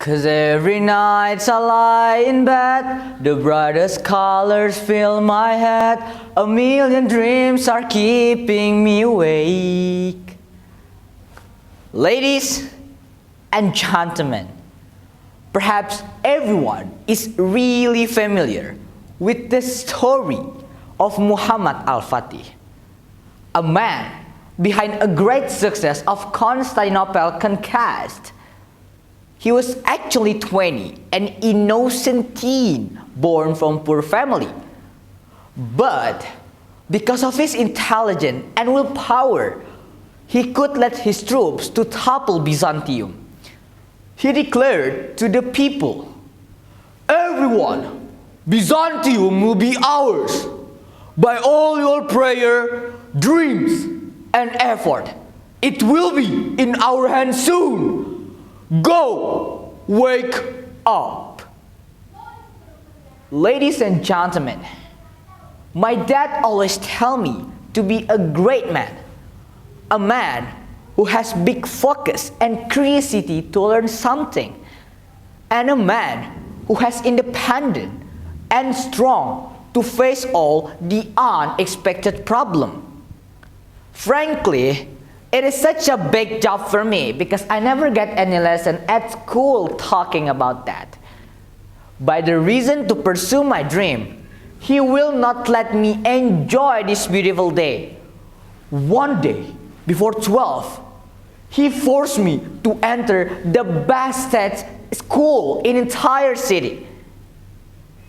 'Cause every night I lie in bed, the brightest colors fill my head. A million dreams are keeping me awake. Ladies and gentlemen, perhaps everyone is really familiar with the story of Muhammad Al-Fatih, a man behind a great success of Constantinople conquest. He was actually 20, an innocent teen born from poor family. But because of his intelligence and willpower, he could lead his troops to topple Byzantium. He declared to the people, "Everyone, Byzantium will be ours by all your prayer, dreams, and effort. It will be in our hands soon. Go, wake up." Ladies and gentlemen, my dad always tell me to be a great man, a man who has big focus and curiosity to learn something, and a man who has independent and strong to face all the unexpected problem. Frankly, it is such a big job for me because I never get any lesson at school talking about that. By the reason to pursue my dream, he will not let me enjoy this beautiful day. One day, before 12, he forced me to enter the best school in entire city.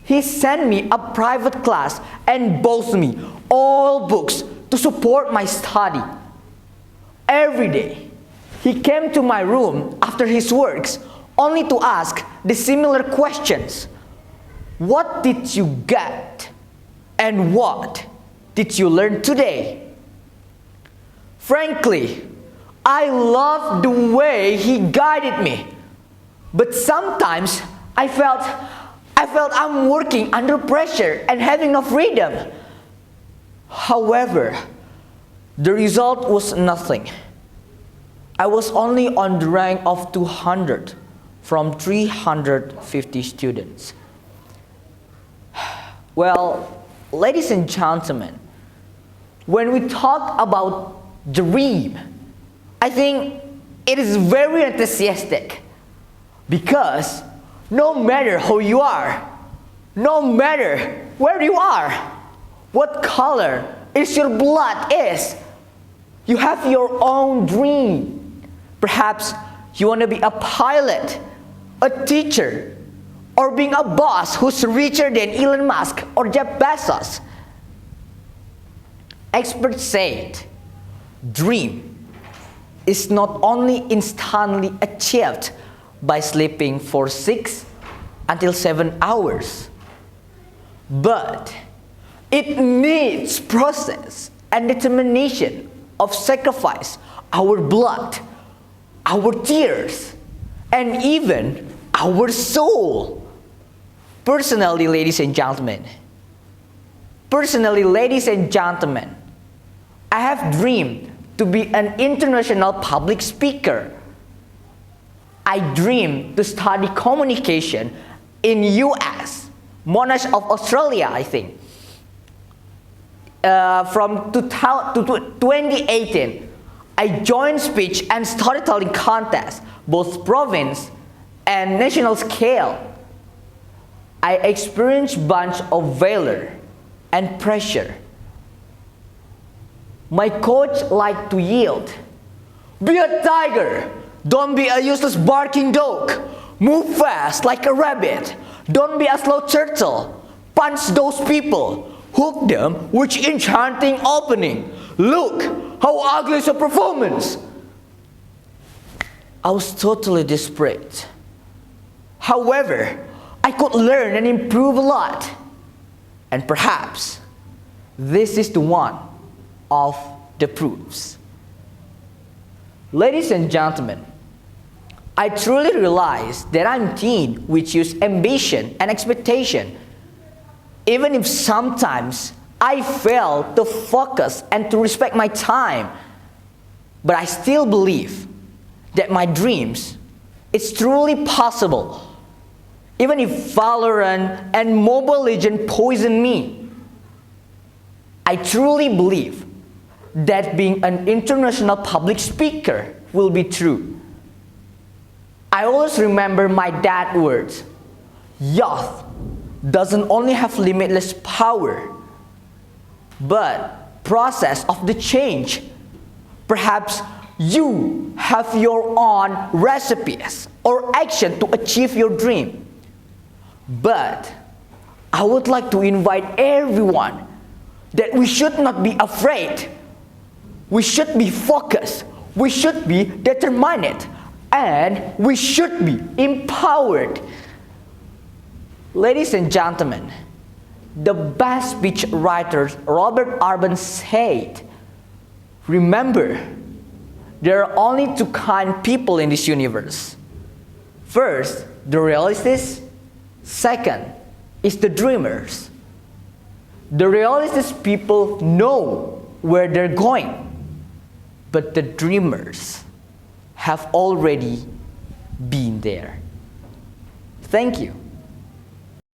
He sent me a private class and bought me all books to support my study. Every day, he came to my room after his works only to ask the similar questions. What did you get? And what did you learn today? Frankly, I love the way he guided me. But sometimes I felt I'm working under pressure and having no freedom. However, the result was nothing. I was only on the rank of 200 from 350 students. Well, ladies and gentlemen, when we talk about dream, I think it is very enthusiastic because no matter who you are, no matter where you are, what color is your blood is, you have your own dream. Perhaps you want to be a pilot, a teacher, or being a boss who's richer than Elon Musk or Jeff Bezos. Experts say dream is not only instantly achieved by sleeping for 6 until 7 hours, but it needs process and determination of sacrifice, our blood, our tears, and even our soul. Personally, ladies and gentlemen, I have dreamed to be an international public speaker. I dream to study communication in US, Monash of Australia, I think. From 2018, I joined speech and storytelling contests, both province and national scale. I experienced bunch of valor and pressure. My coach liked to yield. Be a tiger. Don't be a useless barking dog. Move fast like a rabbit. Don't be a slow turtle. Punch those people. Hook them with enchanting opening. Look, how ugly is your performance. I was totally desperate. However, I could learn and improve a lot. And perhaps this is the one of the proofs. Ladies and gentlemen, I truly realize that I'm a teen which use ambition and expectation. Even if sometimes I fail to focus and to respect my time, but I still believe that my dreams It's truly possible. Even if Valorant and Mobile Legends poison me, I truly believe that being an international public speaker will be true. I always remember my dad's words. Youth doesn't only have limitless power, but process of the change. Perhaps you have your own recipes or action to achieve your dream. But I would like to invite everyone that we should not be afraid. We should be focused. We should be determined. And we should be empowered. Ladies and gentlemen, the best speech writer Robert Urban said, remember, there are only two kind of people in this universe. First, the realists. Second is the dreamers. The realist people know where they're going, but the dreamers have already been there. Thank you.